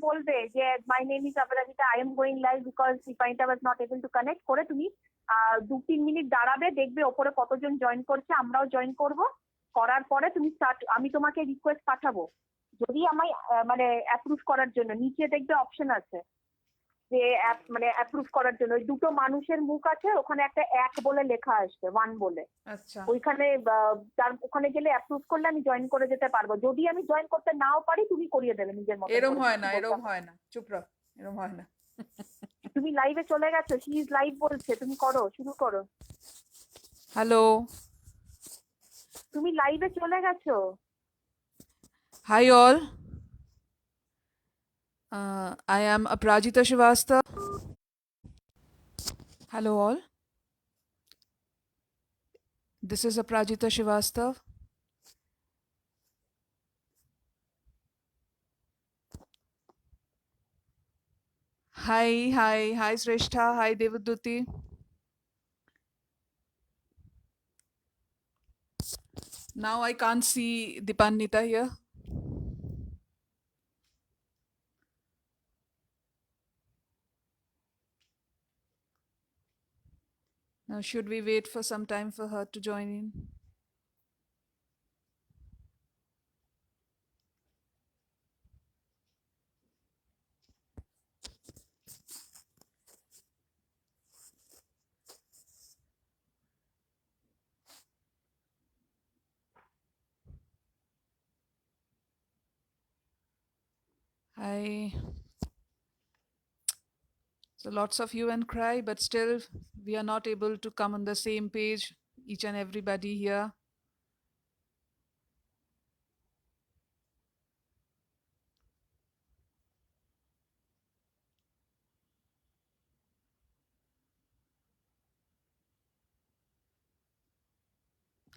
বলবে যে my name is Aparajita, I am going live because সিপাহিটা was not able to connect করে তুমি 2-3 মিনিট দাঁড়াবে, দেখবে ওপরে কতজন জয়েন করছে, আমরাও জয়েন করব। করার পরে তুমি স্টার্ট, আমি তোমাকে রিকোয়েস্ট পাঠাবো যদি আমায় মানে অ্যাপ্রুভ করার জন্য। নিচে দেখবে অপশন আছে যে মানে অ্যাপ্রুভ করার জন্য, ওই দুটো মানুষের মুখ আছে, ওখানে একটা এক বলে লেখা আসবে, 1 বলে। আচ্ছা, ওইখানে তার ওখানে গেলে অ্যাপ্রুভ করলে আমি জয়েন করে যেতে পারবো। যদি আমি জয়েন করতে নাও পারি, তুমি করিয়ে দেবে নিজের মতো এরম করে। হয় না, এরম হয় না, চুপ রহ, এরম হয় না। তুমি লাইভে চলে গেছো, শি ইজ লাইভ বলছে, তুমি করো, শুরু করো। হ্যালো, তুমি লাইভে চলে গেছো। High all, I am Aprajita Srivastava. Hello all, this is Aprajita Srivastava. Hi Sreshta, hi Devaduti. Now I can't see Dipannita here. Now should we wait for some time for her to join in? Hi. So lots of you and cry, but still we are not able to come on the same page, each and everybody here.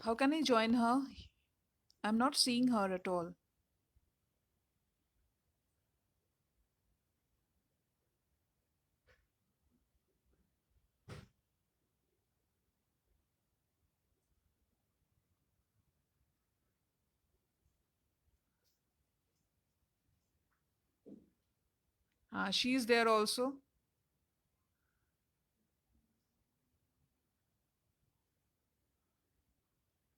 How can I join her? I'm not seeing her at all. She's there also.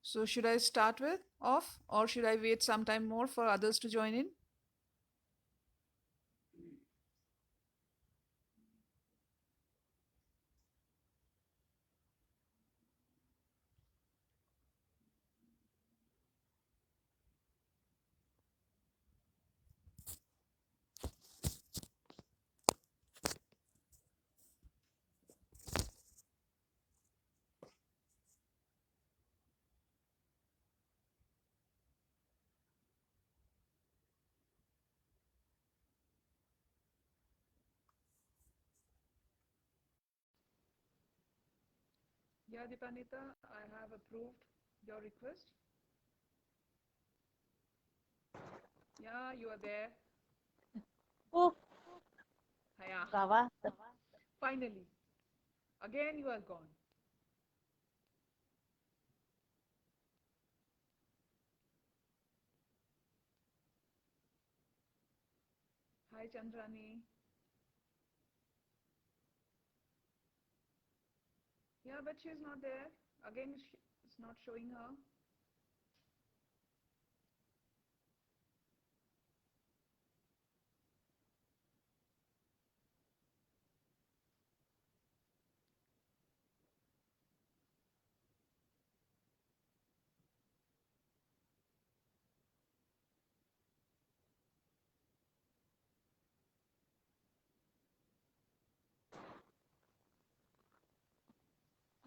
So should I start with off or should I wait some time more for others to join in? Yeah, Dipanita, I have approved your request. Yeah, you are there. Oh, Yeah. Kava. Finally. Again you are gone. Hi Chandrani. Yeah, but she's not there. Again, it's not showing her.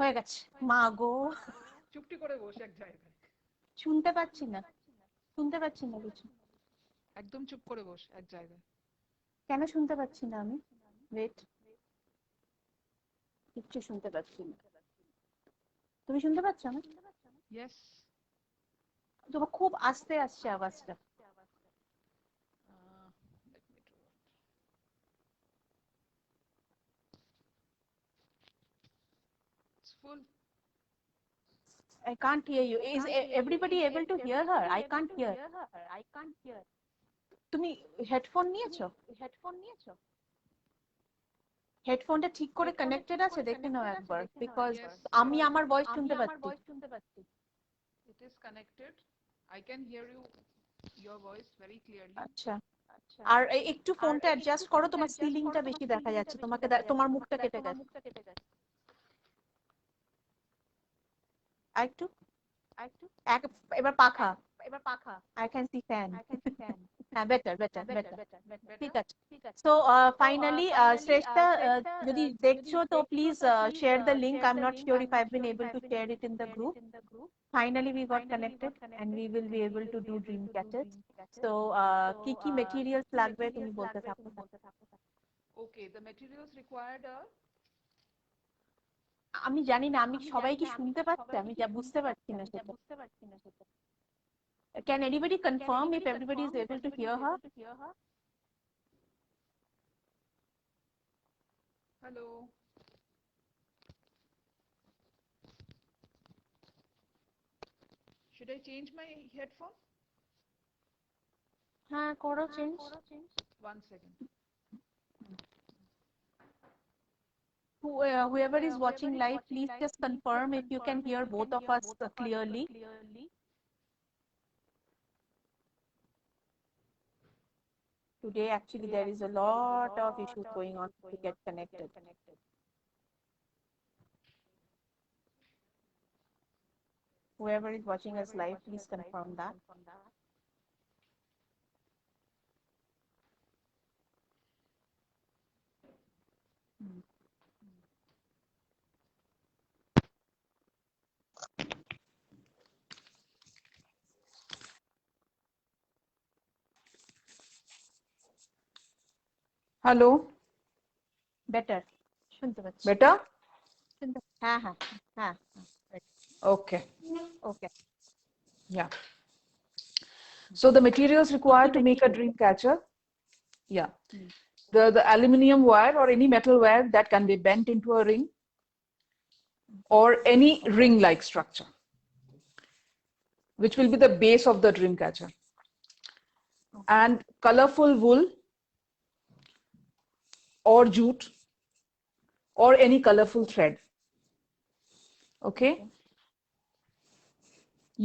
হয়ে গেছে মা গো, চুপটি করে বসে এক জায়গায়, শুনতে পাচ্ছি না কিছু। একদম চুপ করে বস এক জায়গায়। কেন শুনতে পাচ্ছি না আমি? ওয়েট, কিচ্ছু শুনতে পাচ্ছি না। তুমি শুনতে পাচ্ছ না? ইয়েস। তোমার খুব আস্তে আসছে আওয়াজটা। It's full. I can't hear you. Is everybody able to hear her? I can't hear. তুমি হেডফোন নিয়েছো? হেডফোনটা ঠিক করে কানেক্টেড আছে দেখে নাও একবার, বিকজ Yes, আমি আমার ভয়েস শুনতে পাচ্ছি। it is connected. I can hear your voice very clearly. আচ্ছা, আর একটু ফোনটা অ্যাডজাস্ট করো, তোমার সিলিংটা বেশি দেখা যাচ্ছে, তোমার মুখটা কেটে গেছে। আরেকটু, এবার পাখা, আই ক্যান সি ফ্যান। হ্যাঁ, বেটার। ঠিক আছে। সো ফাইনালি শ্রেষ্ঠা, যদি দেখছো তো please share the link. I'm not sure if I've been able to share it in the group. Finally we got connected and we will be able to do dream catchers. So কি কি materials লাগবে তুমি বলতে থাকো। Okay, the materials required are আমি জানি না, আমি সবাই কি শুনতে পাচ্ছে, আমি যা বুঝতে পারছি না সেটা। Can anybody confirm if everybody is able to hear her? hello. Should I change my headphone? হ্যাঁ, করো change. 1 second. Whoever is watching live, please just confirm if you can hear both of us clearly. Today actually there is a lot of issues going on to get connected. Whoever is watching us live, please confirm that. Hello. Better. শুনতে পাচ্ছি। Better? হ্যাঁ। Okay. Okay. Yeah. So the materials required to make a dream catcher. Yeah. The aluminium wire or any metal wire that can be bent into a ring or any ring-like structure, which will be the base of the dream catcher. And colorful wool or jute or any colorful thread. Okay.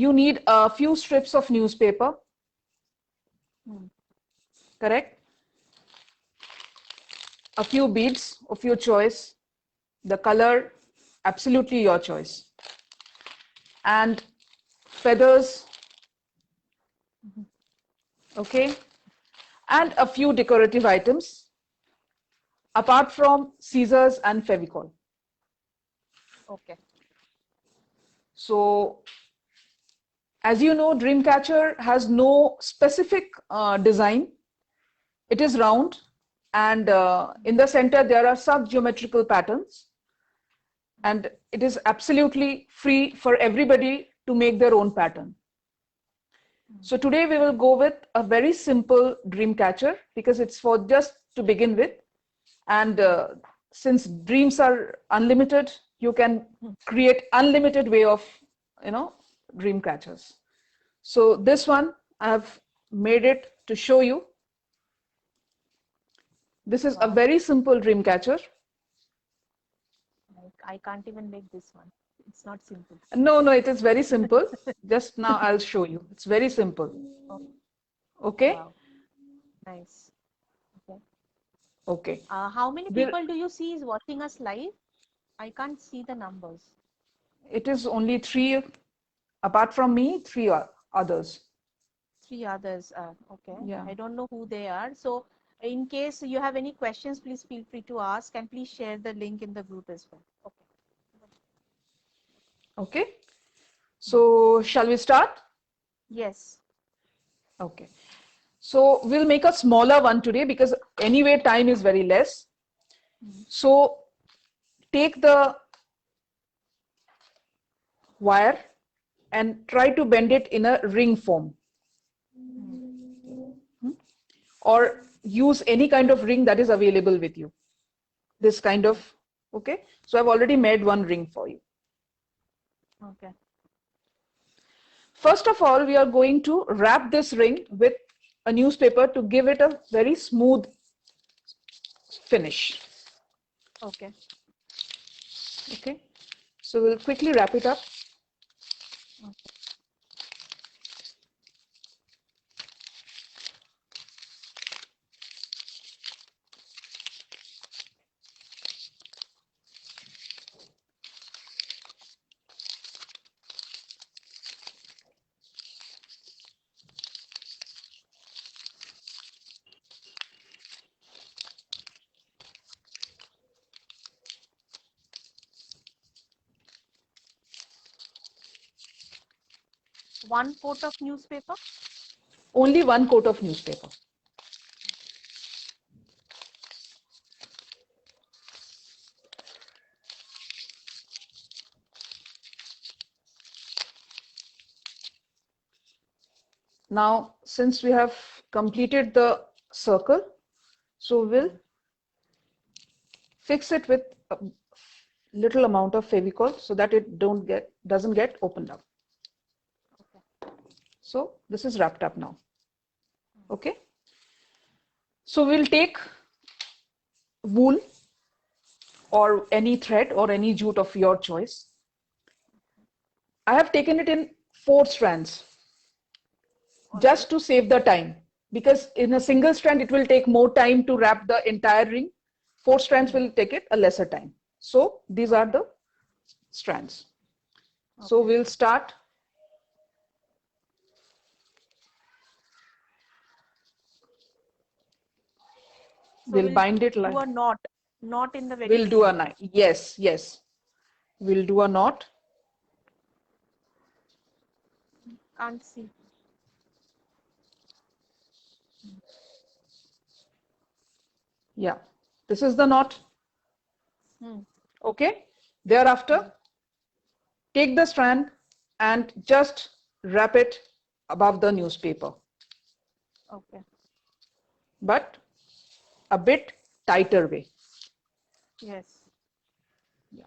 You need a few strips of newspaper. Correct? A few beads of your choice. The color, absolutely your choice. And feathers. Okay. And a few decorative items, apart from scissors and Fevicol. Okay. So, as you know, Dreamcatcher has no specific design. It is round, and in the center there are sub-geometrical patterns, and it is absolutely free for everybody to make their own pattern. So today we will go with a very simple dream catcher because it's for just to begin with, and since dreams are unlimited, you can create unlimited way of dream catchers. So this one I have made it to show you. This is a very simple dream catcher. I can't even make this one. It's not simple. No, it is very simple. Just now I'll show you. It's very simple. Okay. Wow. Nice. Okay. How many people do you see is watching us live? I can't see the numbers. It is only 3. Apart from me, 3 others. 3 others. Okay. Yeah. I don't know who they are. So in case you have any questions, please feel free to ask, and please share the link in the group as well. Okay. Okay. So shall we start? Yes. Okay. So we'll make a smaller one today because anyway time is very less. So take the wire and try to bend it in a ring form. Or use any kind of ring that is available with you. This kind of, okay. So I've already made one ring for you. Okay. First of all, we are going to wrap this ring with a newspaper to give it a very smooth finish. Okay. Okay, so we'll quickly wrap it up. One quote of newspaper. Only one coat of newspaper. Now, since we have completed the circle, so we'll fix it with a little amount of Fevicol so that it doesn't get opened up. So this is wrapped up now. Okay. So we'll take wool or any thread or any jute of your choice. I have taken it in 4 strands just to save the time, because in a single strand it will take more time to wrap the entire ring. 4 strands will take it a lesser time. So these are the strands. So we'll start. So We'll bind it do like a knot in the very we'll do a beginning. knot. Yes, yes. We'll do a knot. Can't see. Yeah, this is the knot. Hmm. Okay. Thereafter, take the strand and just wrap it above the newspaper, Okay. but a bit tighter way. Yes. Yeah.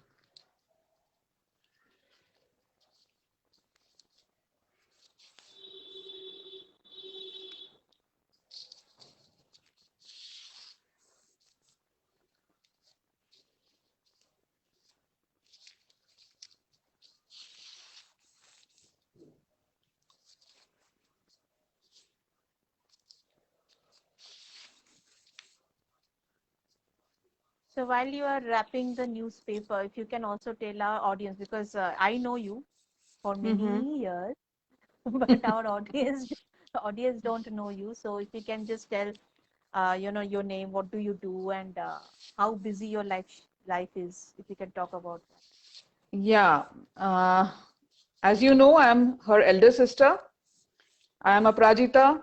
So while you are wrapping the newspaper, if you can also tell our audience, because I know you for many years, but our audience don't know you. So if you can just tell, your name, what do you do, and how busy your life is, if you can talk about that. Yeah. As you know, I'm her elder sister. I am Aprajita.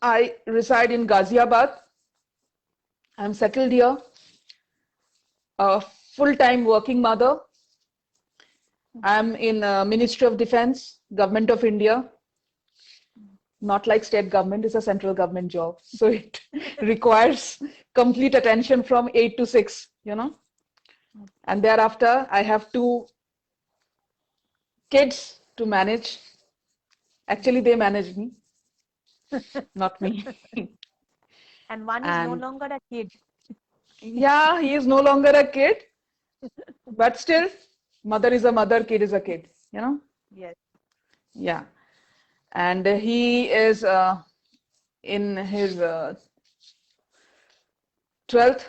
I reside in Ghaziabad. I'm settled here. A full-time working mother. I'm in Ministry of Defense, Government of India. Not like state government, it's a central government job. So it requires complete attention from 8 to 6, And thereafter, I have 2 kids to manage. Actually, they manage me, not me. And one is no And longer a kid. yeah, he is no longer a kid, but still, mother is a mother, kid is a kid, Yes. Yeah. And he is in his 12th.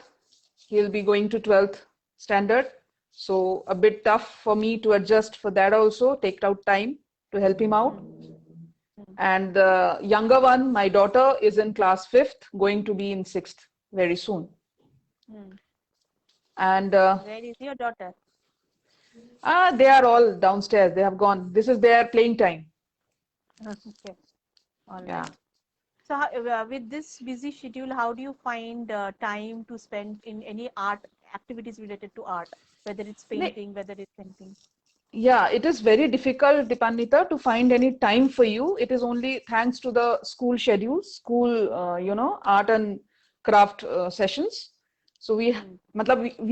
He'll be going to 12th standard. So a bit tough for me to adjust for that also, take out time to help him out. And the younger one, my daughter, is in class 5th, going to be in 6th very soon. And Where is your daughter? they are all downstairs. They have gone. This is their playing time. Okay. All right. Yeah. So with this busy schedule, how do you find time to spend in any art activities related to art, whether it's painting, whether it's anything? Yeah, it is very difficult, Dipannita, to find any time for you. It is only thanks to the school schedules, art and craft sessions. So we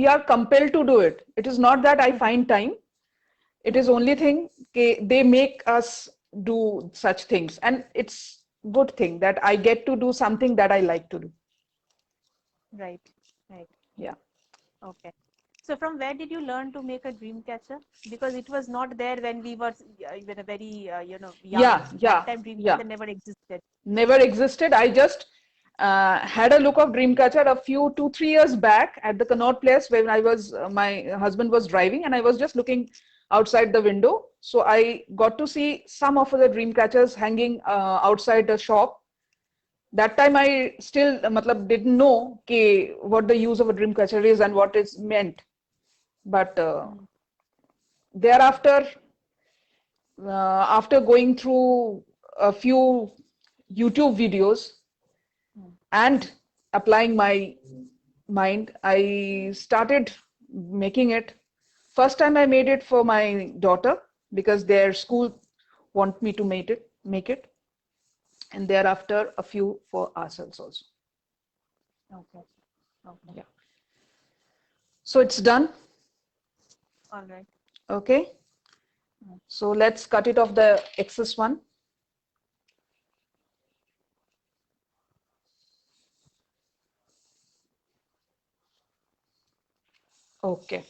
are compelled to do it. It is not that I find time. It is only thing they make us do such things, and it's good thing that I get to do something that I like to do. Right. Right. Yeah. Okay. So from where did you learn to make a dream catcher? Because it was not there when we were even a very young. Yeah, That yeah, time dream yeah. catcher never existed. Never existed. I just had a look of Dreamcatcher a few 2-3 years back at the Connaught Place when I was my husband was driving and I was just looking outside the window. So I got to see some of the Dreamcatchers hanging outside the shop. That time I still matlab, didn't know what the use of a Dreamcatcher is and what is meant. But thereafter, after going through a few YouTube videos and applying my mind, I started making it. First time I made it for my daughter because their school want me to make it, and thereafter a few for ourselves also. Okay. Okay. Yeah. So it's done. All right. Okay. So let's cut it off the excess one. Okay.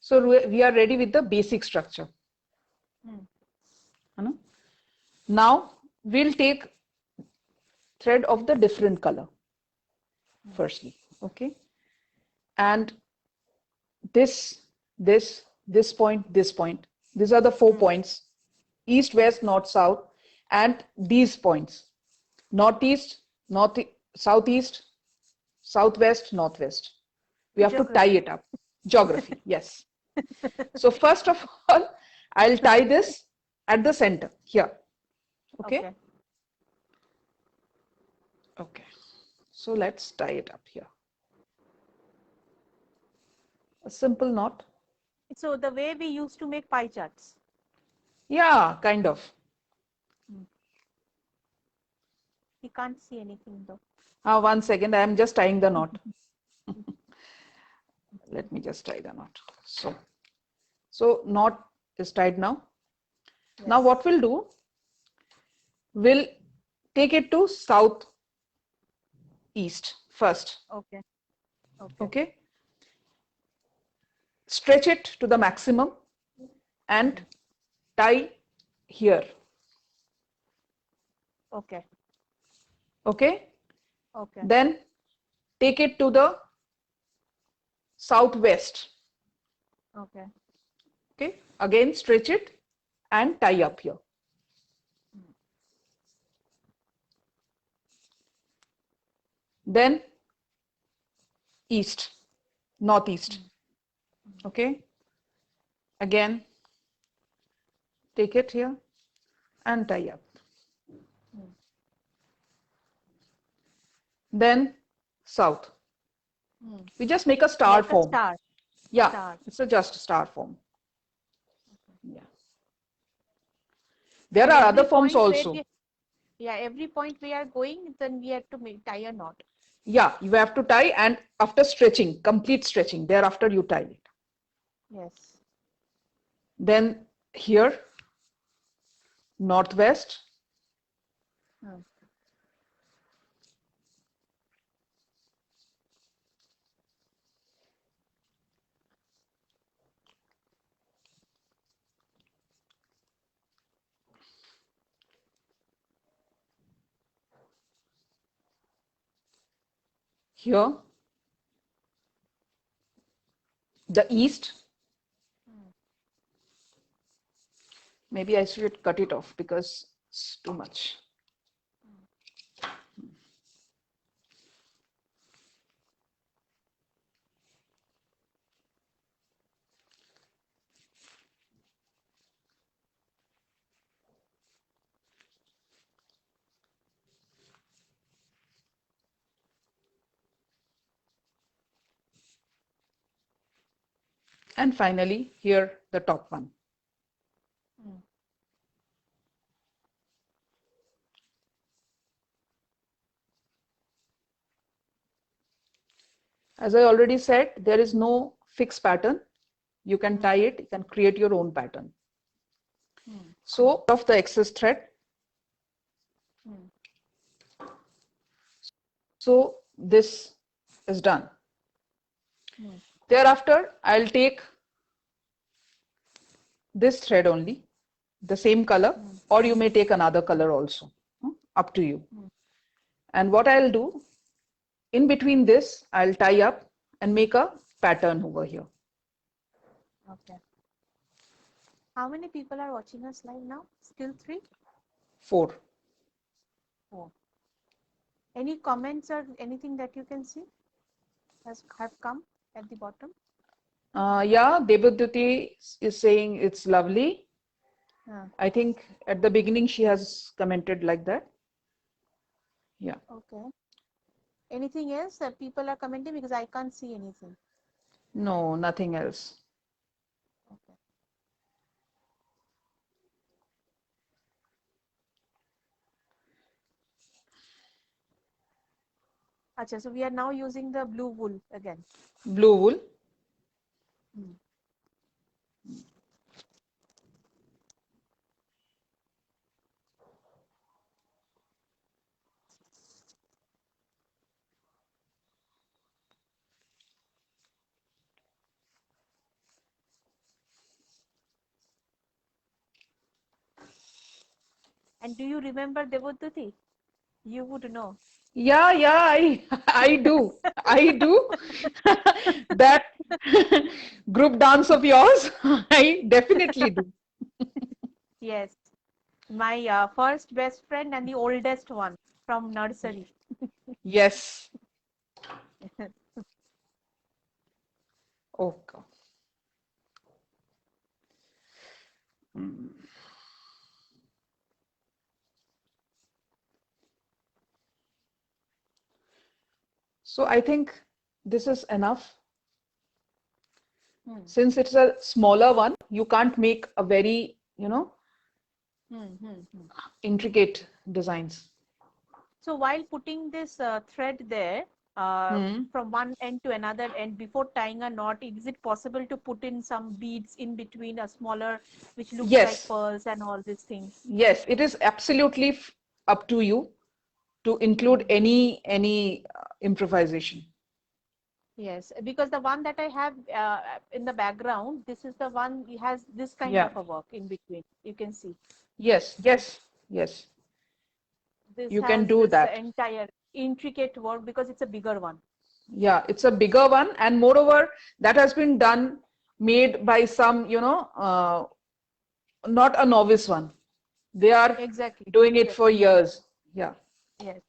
So we are ready with the basic structure. Now we'll take thread of the different color firstly. Okay. And this point, this point. These are the 4 points: east, west, north, south, and these points: northeast, southeast, southwest, northwest. We have to tie it up. Geography, yes. So first of all, I'll tie this at the center here. Okay. Okay. So let's tie it up here. A simple knot. So the way we used to make pie charts. Yeah, kind of. We can't see anything though. 1 second, I am just tying the knot. Let me just tie the knot. So knot is tied now. Yes. Now what we'll do, we'll take it to south east first. Okay. Okay. Okay. Stretch it to the maximum and tie here. Okay. Okay. Okay. Then take it to the southwest. Okay. Okay. Again, stretch it and tie up here. Then east, northeast. Okay. Again, take it here and tie up. Then south. We just make a star Like a form. star. Yeah, Star. it's just a star form. Yeah. There And are every other forms point where also. every point we are going, then we have to tie a knot. Yeah, you have to tie, and after stretching, complete stretching, thereafter you tie it. Yes. Then here, northwest. Here, the east. Maybe I should cut it off because it's too much. And finally, here, the top one. As I already said, there is no fixed pattern. You can tie it, you can create your own pattern. So, of the excess thread. So, this is done. Thereafter, I'll take this thread only, the same color, or you may take another color also, up to you. And what I'll do, in between this, I'll tie up and make a pattern over here. Okay. How many people are watching us live now? Still 3? 4. 4. Any comments or anything that you can see have come at the bottom? Yeah, Debaduti is saying it's lovely. I think at the beginning she has commented like that. Yeah. Okay. Anything else that people are commenting, because I can't see anything? No, nothing else. Okay. Acha, so we are now using the blue wool again. Blue wool. And do you remember Devoduti? You would know. Yeah, I do. I do. That group dance of yours, I definitely do. Yes. My first best friend and the oldest one from nursery. Yes. Okay. So I think this is enough. Since it's a smaller one, you can't make a very, intricate designs. So while putting this thread there, from one end to another end, before tying a knot, is it possible to put in some beads in between, a smaller, which looks like Yes. pearls and all these things? Yes, it is absolutely up to you to include any improvisation. Yes, because the one that I have in the background, this is the one it has this kind Yeah. of a work in between. You can see. Yes, yes, yes. This You has can do this that. entire intricate work because it's a bigger one. Yeah, it's a bigger one, and moreover, that has been made by some, not a novice one. They are Exactly. doing it for years. Yeah. Yes.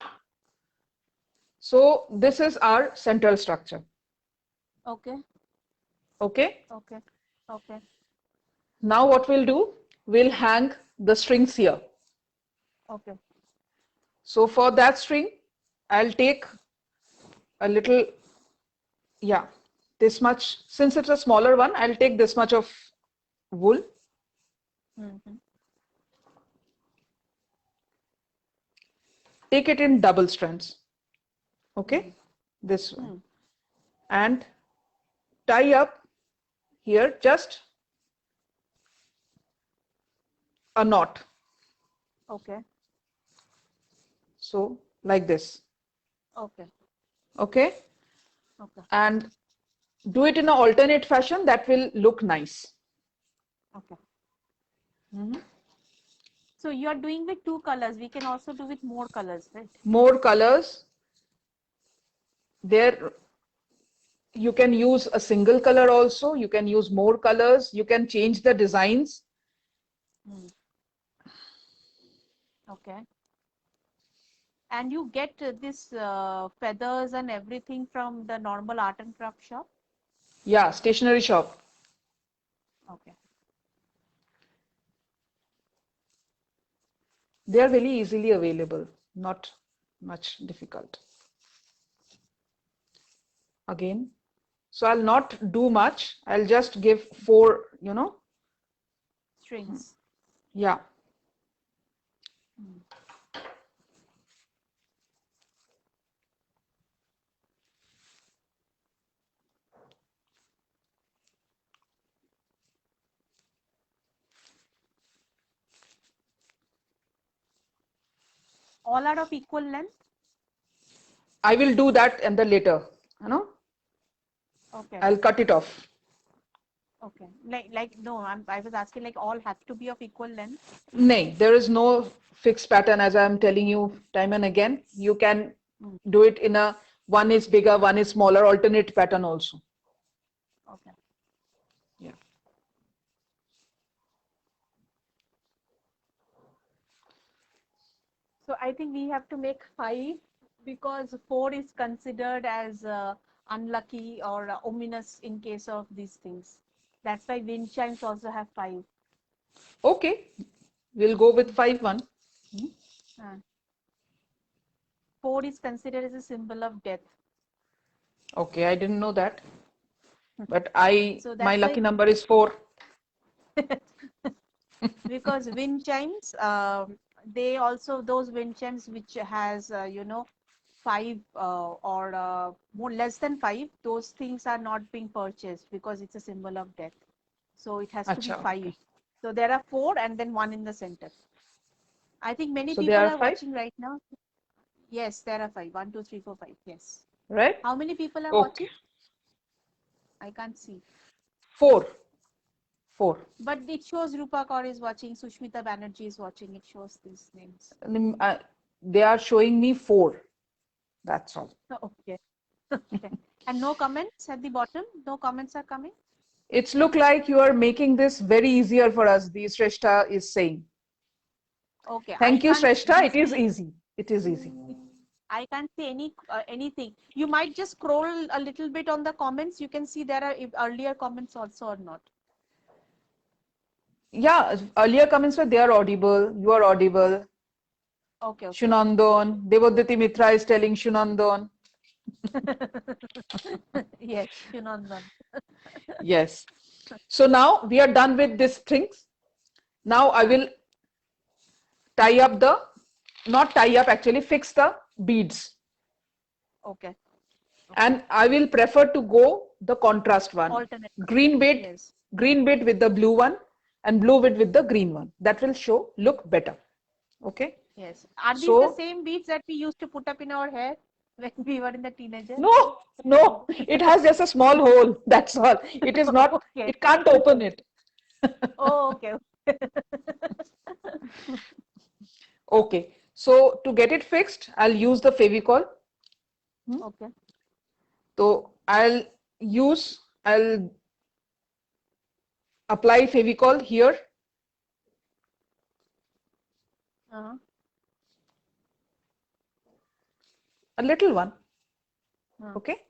So this is our central structure. Okay. Okay. Okay. Okay. Now what we'll do, we'll hang the strings here. Okay. So for that string, I'll take a little, yeah, this much. Since it's a smaller one, I'll take this much of wool. Take it in double strands. Okay, this one. And tie up here just a knot. Okay. So like this. Okay. Okay. Okay. And do it in an alternate fashion, that will look nice. Okay. So you are doing with 2 colors. We can also do with more colors, right? More colors. There you can use a single color also. You can use more colors. You can change the designs. Okay. And you get this feathers and everything from the normal art and craft shop? Yeah, stationery shop. Okay. They are very easily available, not much difficult. Again, so I'll not do much. I'll just give 4, Strings. Yeah. all are of equal length? I will do that and the later, you know, Okay. I'll cut it off. Okay. Like no, I was asking like all have to be of equal length. No, there is no fixed pattern as I'm telling you time and again. You can Hmm. do it in a one is bigger, one is smaller, alternate pattern also. Okay. Yeah. So I think we have to make 5 because 4 is considered as unlucky or ominous in case of these things. That's why wind chimes also have 5. Okay, we'll go with 5-1. Uh, 4 is considered as a symbol of death. Okay, I didn't know that. But So my that's why lucky number is 4. because wind chimes, they also those wind chimes which has 5 or more less than 5, those things are not being purchased because it's a symbol of death. So it has to be Acha, 5. okay. So there are 4 and then 1 in the center. I think many So there people are are 5, watching right now. Yes, there are 5. 1, 2, 3, 4, 5. Yes. right? How many people are Okay, watching? I can't see. 4. 4. But it shows Rupa Kaur is watching, Sushmita Banerjee is watching. It shows these names. They are showing me 4. That's all. Okay. Okay. And no comments at the bottom? No comments are coming? It's look like you are making this very easier for us, the Shrestha is saying. Okay. Thank you, Shrestha. It is easy. It is easy. I can't see anything. You might just scroll a little bit on the comments. You can see there are earlier comments also or not. Yeah, earlier comments were they are audible, you are audible. Okay, okay. Shunandon, Devodati Mitra is telling Shunandon. Yes, Shunandan. Yes. So now we are done with these things. Now I will tie up not tie up actually, fix the beads. Okay. And I will prefer to go the contrast one. Alternate. Green bit, Yes. green bit with the blue one and blue bit with the green one. That will look better. Okay. Yes. Are these the So, same beads that we used to put up in our hair when we were in the teenager? no, it has just a small hole. That's all. It is not, Okay. it can't open it. Oh, okay. Okay. So to get it fixed, I'll use the Fevicol. Okay. So I'll apply Fevicol here. Uh-huh. A little one. Uh-huh. Okay.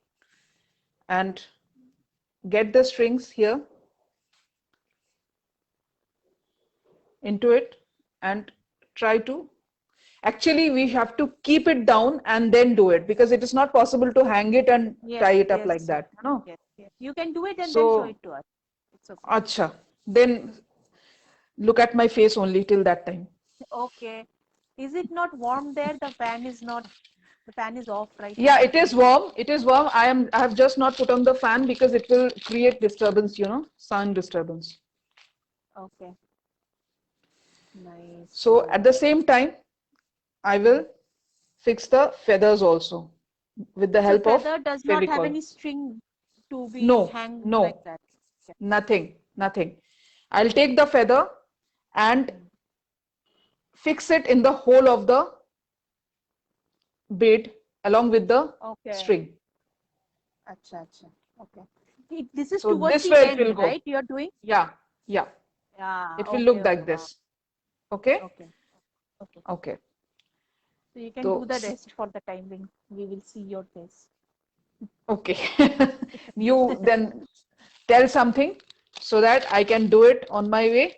And get the strings here into it and try to, actually we have to keep it down and then do it because it is not possible to hang it and Yes, tie it up yes, like that, you know. yes, yes. You can do it and then show So, it to us. It's okay. acha, then look at my face only till that time. Okay. Is it not warm there? The fan is not, the fan is off right Yeah, now. it is warm. It is warm. I have just not put on the fan because it will create disturbance, you know, sound disturbance. Okay. Nice. So at the same time, I will fix the feathers also with the So help of feather does not have Fevicol. any string to be No, hanged like no, that. Okay. nothing, nothing. I'll take the feather and fix it in the hole of the bead along with the Okay. string. Acha, acha. Okay. This is So towards this the way it will end, go. right? You are doing? Yeah, yeah. Yeah. It will Okay, look okay. like this. Okay? Okay. Okay. Okay. So you can do So, the rest for the time being. We will see your face. okay. You then tell something so that I can do it on my way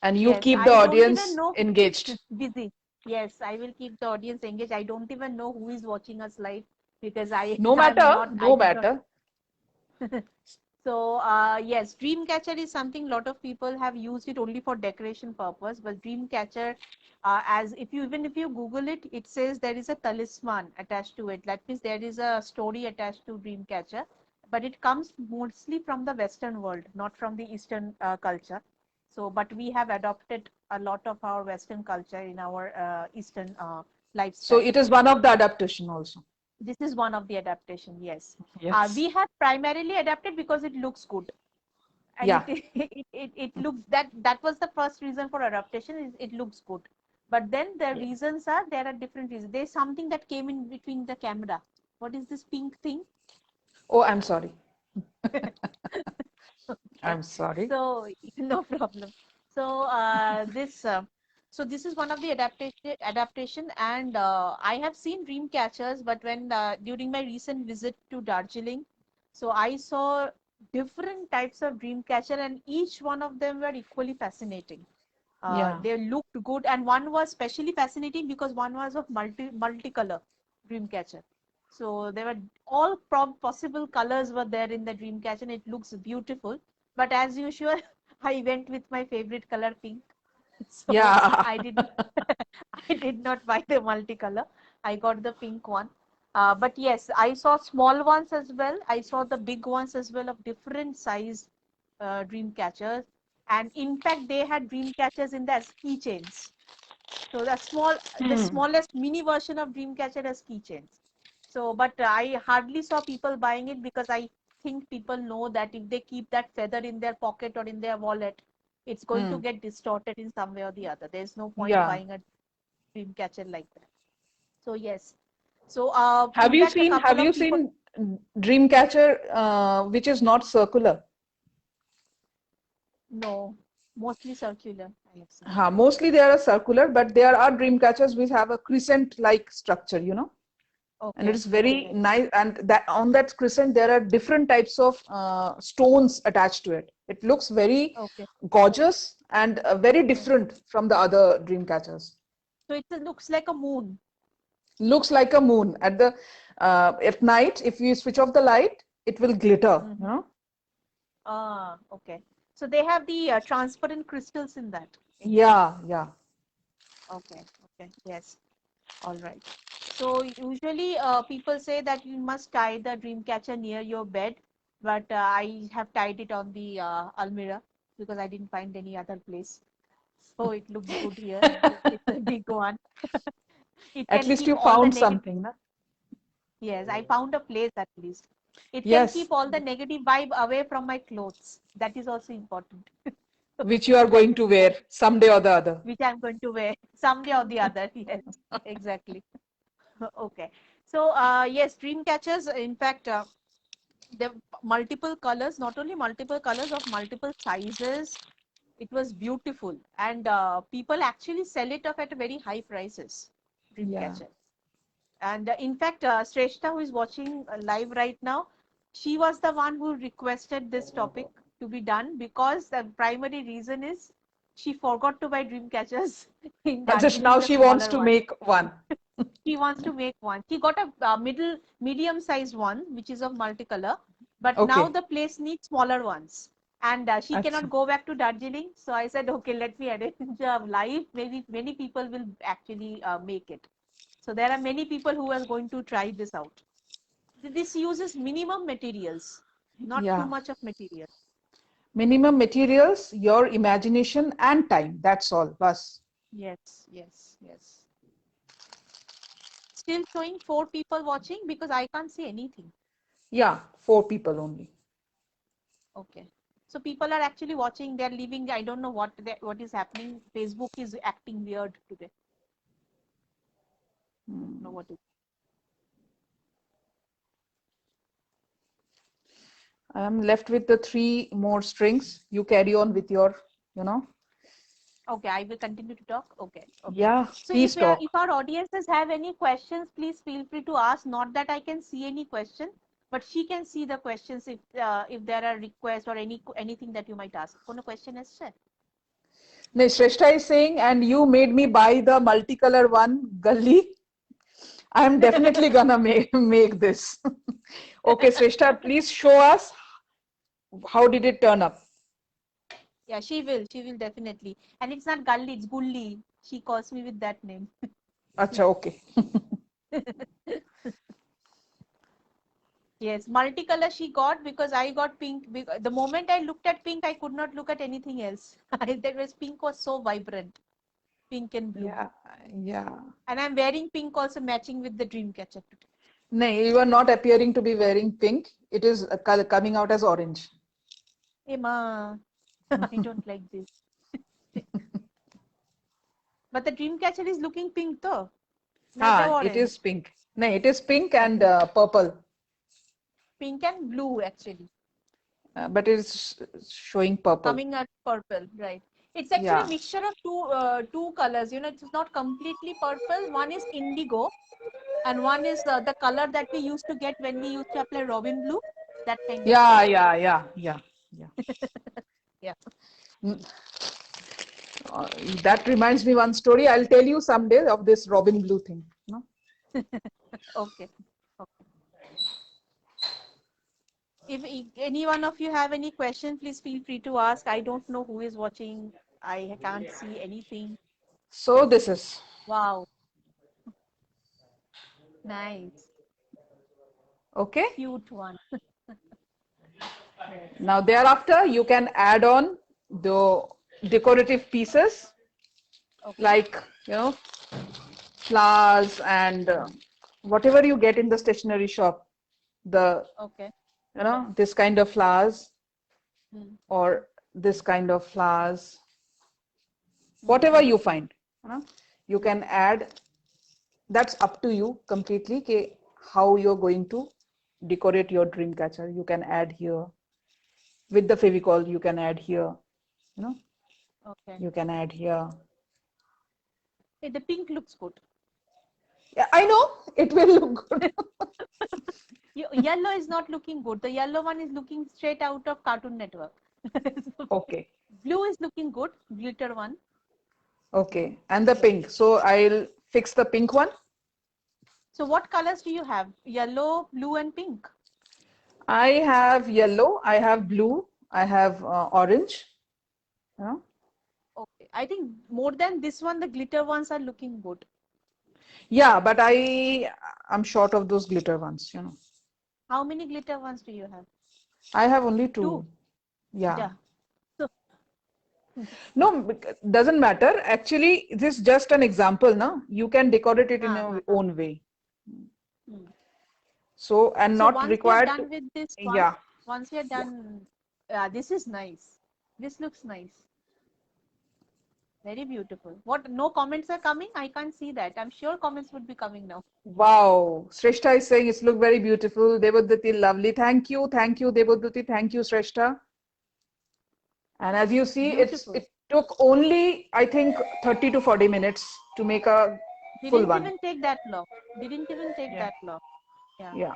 and you Yes, keep the I don't even audience know. engaged. Busy. Yes, I will keep the audience engaged. I don't even know who is watching us live because I No am matter, not, I no did not. matter. So yes, Dreamcatcher is something a lot of people have used it only for decoration purpose. But Dreamcatcher, as if you even if you Google it, it says there is a talisman attached to it. That means there is a story attached to Dreamcatcher, but it comes mostly from the Western world, not from the Eastern culture. So, but we have adopted a lot of our Western culture in our Eastern So lifestyle. it is one of the adaptation also. This is one of the adaptation, yes. Yes. We have primarily adapted because it looks good. And Yeah. it looks that was the first reason for adaptation, is it looks good. But then the Yeah. reasons are, there are different reasons. There's something that came in between the camera. What is this pink thing? Oh, I'm sorry. Okay. I'm sorry. So no problem. So this is one of the adaptation, and I have seen dream catchers, but when during my recent visit to Darjeeling, so I saw different types of dream catcher, and each one of them were equally fascinating. Yeah. They looked good, and one was especially fascinating because one was of multicolor dream catcher. So there were all possible colors were there in the dream catcher, and it looks beautiful. But as usual, I went with my favorite color, pink. So Yeah. I did I did not buy the multicolor. I got the pink one. But yes, I saw small ones as well. I saw the big ones as well, of different size dream catchers. And in fact, they had dream catchers in their keychains. So the Hmm. smallest mini version of Dreamcatcher as keychains. So, but I hardly saw people buying it, because I think people know that if they keep that feather in their pocket or in their wallet, it's going to Hmm. get distorted in some way or the other. There's no point Yeah. buying a Dreamcatcher like that. So yes. So Have in you fact, a seen couple have of you people. seen Dreamcatcher which is not circular? No, mostly circular, I have seen. Mostly they are circular, but there are dream catchers which have a crescent-like structure, and it Okay, is very okay, nice. And that on that crescent, there are different types of stones attached to it. It looks very okay. gorgeous and very Hmm. different from the other dream catchers. So it looks like a moon. Looks like a moon at night. If you switch off the light, it will glitter. Mhm. Okay. So they have the transparent crystals in that. Yeah, yeah. Okay, okay, yes, all right. So usually people say that you must tie the dream catcher near your bed, but I have tied it on the almirah, because I didn't find any other place. So it looks good here. It's a big one. It At can least keep you all the found negative. something, na? Yes, I found a place at least. It can Yes, keep all the negative vibe away from my clothes. That is also important. which you are Like going to wear someday or the other. which I'm going to wear someday or the other. Yes, exactly. Okay. So, yes, dream catchers, in fact, there multiple colors, not only multiple colors, of multiple sizes. It was beautiful. And people actually sell it off at very high prices, dream Yeah. catcher. And in fact, Shrestha, who is watching live right now, she was the one who requested this topic to be done, because the primary reason is she forgot to buy dream catchers in Just Darjeeling, now the she wants smaller to one. make one. She wants to make one. She got a medium sized one, which is of multicolor, but now Okay. the place needs smaller ones. And she Acha. cannot go back to Darjeeling. So I said, okay, let me arrange a live. Maybe many people will actually make it. So there are many people who are going to try this out. This uses minimum materials, not too Yeah. much of material. Minimum materials, your imagination and time. That's all. Bas. Yes, yes, yes. Still showing 4 people watching, because I can't see anything. Yeah, 4 people only. Okay. So people are actually watching, they're leaving. I don't know what is happening. Facebook is acting weird today. I don't know what is. I am left with the 3 more strings. You carry on with your. Okay, I will continue to talk. Okay, okay. Yeah, So please talk. if our audiences have any questions, please feel free to ask. Not that I can see any question, but she can see the questions if there are requests or anything that you might ask. কোনো question আছে? No, Shrestha is saying, and you made me buy the multicolor one, Gully. I am definitely gonna make this. Okay, Shrestha, please show us how did it turn up. Yeah, she will. She will definitely. And it's not Gully, it's Gulli. She calls me with that name. Acha, okay. Yes, multicolor she got, because I got pink. The moment I looked at pink, I could not look at anything else. That was pink was so vibrant, pink and blue. Yeah, Yeah. And I'm wearing pink also, matching with the dream catcher today. No, you are not appearing to be wearing pink. It is color coming out as orange. Hey ma, I don't like this. But the dream catcher is looking pink though. Not the It is orange. pink. No, it is pink and Okay. purple, Pink and blue actually. but it is showing purple. Coming at purple, right? It's actually Yeah. a mixture of two colors. It's not completely purple. One is indigo, and one is the color that we used to get when we used to apply Robin blue. That kind of Yeah, color. yeah. Yeah. Mm, that reminds me one story. I'll tell you someday of this Robin Blue thing. No? Okay. Okay. If any one of you have any question, please feel free to ask. I don't know who is watching. I can't see anything. So this is Wow. Nice. okay. Cute one. Yes. Now thereafter, you can add on the decorative pieces Okay. like flowers and whatever you get in the stationery shop. The Okay. this kind of flowers Hmm. or this kind of flowers, whatever you find, you can add. That's up to you completely. How you're going to decorate your dream catcher. You can add here with the Fevicol. You can add here. Okay. You can add here. Hey, the pink looks good. Yeah, I know it will look good. Yellow is not looking good. The yellow one is looking straight out of Cartoon Network. Okay. Blue is looking good. Glitter one. Okay. And the pink. So I'll fix the pink one. So what colors do you have? Yellow, blue, and pink. I have yellow. I have blue. I have orange. Okay. I think more than this one, the glitter ones are looking good. Yeah, but I'm short of those glitter ones. How many glitter ones do you have? I have only two. Two. Yeah. Yeah. So, No, doesn't matter. Actually, this is just an example, no? You can decorate it in your own way. Hmm. So, and So not once you're required done to, with this one, yeah. once you're done, this is nice. This looks nice. Very beautiful. What? No comments are coming? I can't see that. I'm sure comments would be coming now. Wow. Shrestha is saying it's look very beautiful. Devadati, lovely. Thank you. Thank you, Devadati. Thank you, Shrestha. And as you see, Beautiful. it took only, I think, 30 to 40 minutes to make a full Didn't one. even take that long. Didn't even take Yeah. that long. Yeah. Yeah.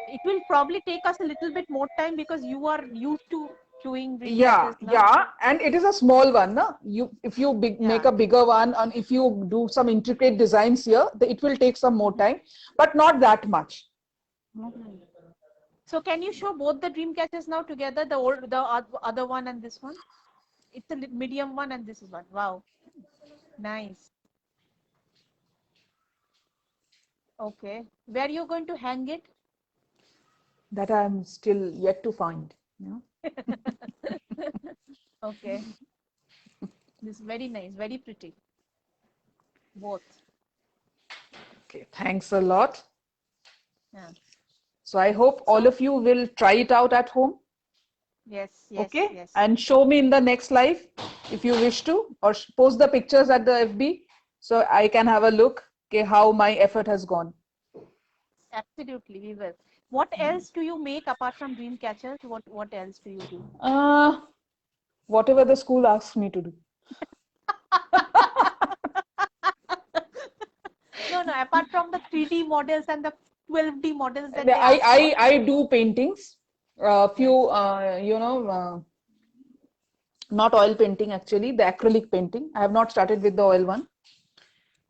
It will probably take us a little bit more time because you are used to doing dream Yeah, catchers now. yeah, and it is a small one, no? If you make a bigger one, and if you do some intricate designs here, it will take some more time, but not that much. So can you show both the dream catchers now together, the other one and this one? It's a medium one and this is one. Wow, nice. Okay, where are you going to hang it? That I'm still yet to find. Okay, this is very nice, very pretty. Both. Okay, thanks a lot. Yeah. So I hope all of you will try it out at home. Yes, yes, Okay, yes. and show me in the next live if you wish to, or post the pictures at the FB so I can have a look how my effort has gone. Absolutely, we will. What else do you make apart from dream catchers? What else do you do? Whatever the school asks me to do. No, apart from the 3D models and the 12D models that they I, ask for. I do paintings, few, not oil painting actually, the acrylic painting. I have not started with the oil one.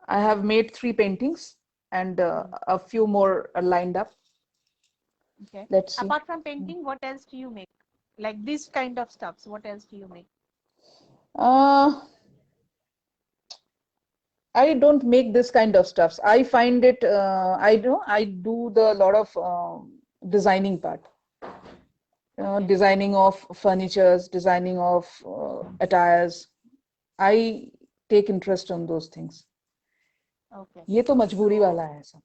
I have made 3 paintings and a few more are lined up. Okay. Let's see. Apart from painting, what else do you make? Like this kind of stuffs, what else do you make? I don't make this kind of stuffs. I find it, I do the lot of designing part. Designing of furnitures, designing of attires. I take interest on those things. Okay. ये तो मजबूरी वाला है ऐसा.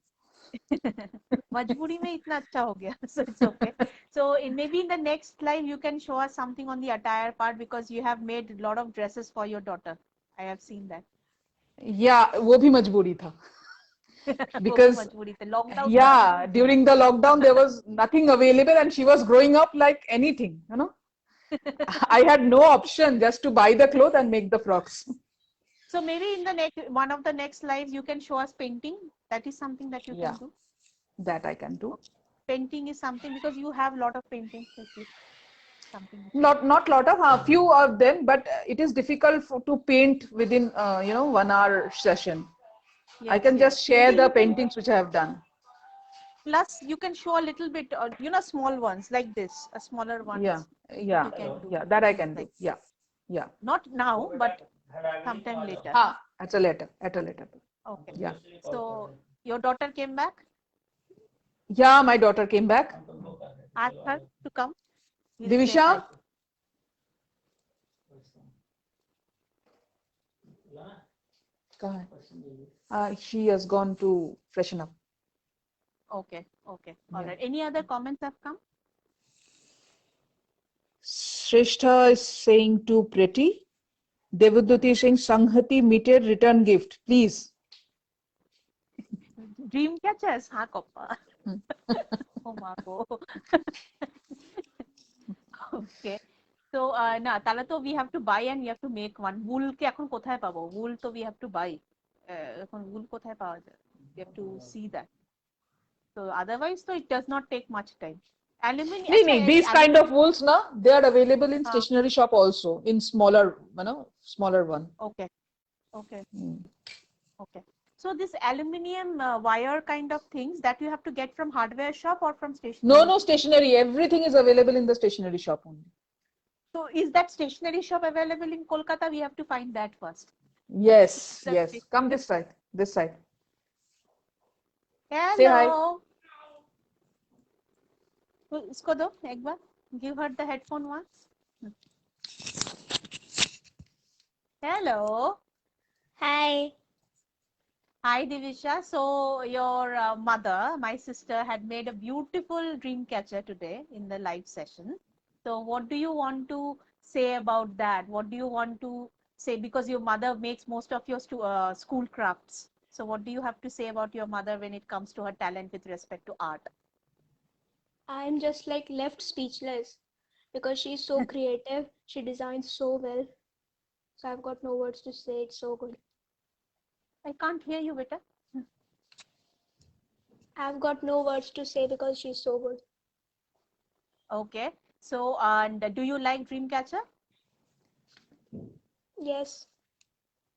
मजबूरी में इतना अच्छा हो गया. So it's okay. So maybe in the next live you can show us something on the attire part because you have made a lot of dresses for your daughter. I have seen that. Yeah, वो भी मजबूरी था. वो भी Because मजबूरी थी. Lockdown था. yeah, during the lockdown there was nothing available and she was growing up like anything, you know. I had no option just to buy the clothes and make the frocks. So maybe in the next one of the next lives you can show us painting. That is something that you Yeah. can do. That I can do. Painting is something because you have a lot of paintings with you. Something. Not lot of, a few of them, but it is difficult to paint within 1 hour session. I Yes, can yes. just share Maybe the you can- paintings which I have done. Plus you can show a little bit, small ones like this, a smaller ones. Yeah, You can do. that I can do. Like- Yeah, yeah. Not now, but sometime later. At a later. Okay. Yeah. So your daughter came back. Yeah, my daughter came back. Ask her to come. We'll say Divisha? hi. कहाँ है? She has gone to freshen up. Okay. All Yeah. right. Any other comments have come? Shrestha is saying too pretty. Devaduti is saying Sanghati metered return gift, please. Dream catchers, हाँ kappa. Oh my God. Okay. So না তাহলে তো we have to buy and we have to make one. Wool কে এখন কোথায় পাবো? Wool তো we have to buy. এখন wool কোথায় পাওয়া যায়? We have to see that. So otherwise so it does not take much time. Aluminium. Nee, these kind of wools, na, they are available in हाँ. stationery shop also in smaller, smaller one. Okay. Hmm. Okay. So this aluminium wire kind of things that you have to get from hardware shop or from stationery? No, stationery. Everything is available in the stationery shop only. So is that stationery shop available in Kolkata? We have to find that first. Yes. That's it. Come this side. Hello. Say hi. इसको दो एक बार. Give her the headphone once. Hello. Hi. Hi Divisha. So your mother, my sister, had made a beautiful dream catcher today in the live session. So what do you want to say about that? What do you want to say? Because your mother makes most of your school crafts. So what do you have to say about your mother when it comes to her talent with respect to art? I'm just like left speechless because she's so creative. She designs so well. So I've got no words to say. It's so good. I can't hear you, beta. I've got no words to say because she's so good. Okay. So and do you like Dreamcatcher? Yes.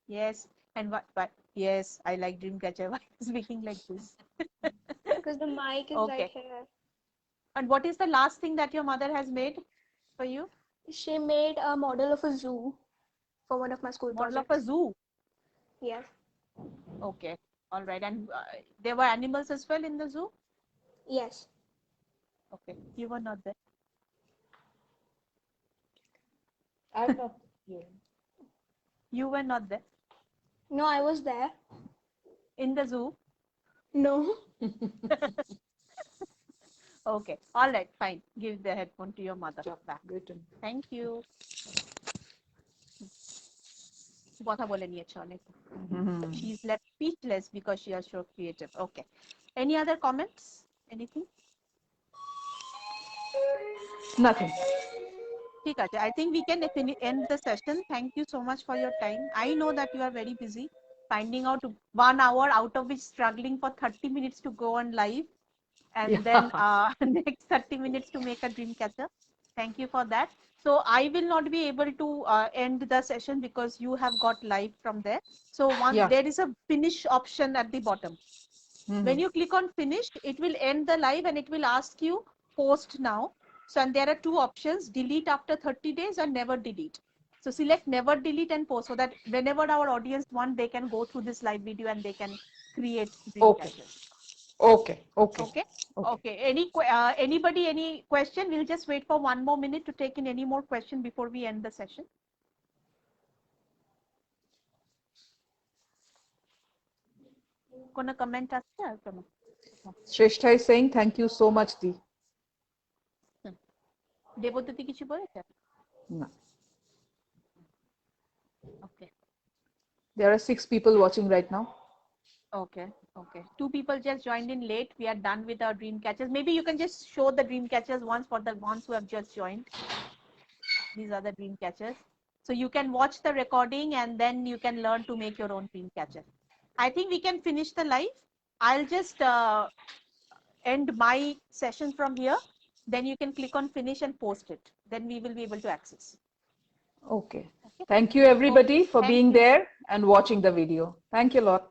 Yes. And what? Yes, I like Dreamcatcher. Why are you speaking like this? Because the mic is Okay. right here. And what is the last thing that your mother has made for you? She made a model of a zoo for one of my school Model projects. of a zoo. Yes. Okay. All right. And there were animals as well in the zoo? Yes. Okay. You were not there. I'm not here. You were not there No, I was there. in the zoo. No. Okay. All right. Fine. Give the headphone to your mother back. Good. Thank you. কথা বলে নিয়েছে অনেক. She's left speechless because she is so creative. Okay. Any other comments? Anything? Nothing. ঠিক আছে. I think we can end the session. Thank you so much for your time. I know that you are very busy finding out 1 hour out of which struggling for 30 minutes to go on live and then next 30 minutes to make a dream catcher. Thank you for that. So I will not be able to end the session because you have got live from there. So there is a finish option at the bottom. When you click on finish, it will end the live and it will ask you post now. So and there are two options, delete after 30 days and never delete. So select never delete and post so that whenever our audience want, they can go through this live video and they can create dream catchers. Okay. Anybody, any question? We'll just wait for 1 more minute to take in any more question before we end the session. কোনো comment আছে আর কোনো? Shrestha is saying thank you so much, Di. Debdyuti কিছু বলেছে? No. Okay. There are 6 people watching right now. Okay. 2 people just joined in late. We are done with our dream catchers. Maybe you can just show the dream catchers once for the ones who have just joined. These are the dream catchers. So you can watch the recording and then you can learn to make your own dream catcher. I think we can finish the live. I'll just end my session from here. Then you can click on finish and post it. Then we will be able to access. Okay. Thank you everybody for Thank being you. there and watching the video. Thank you a lot.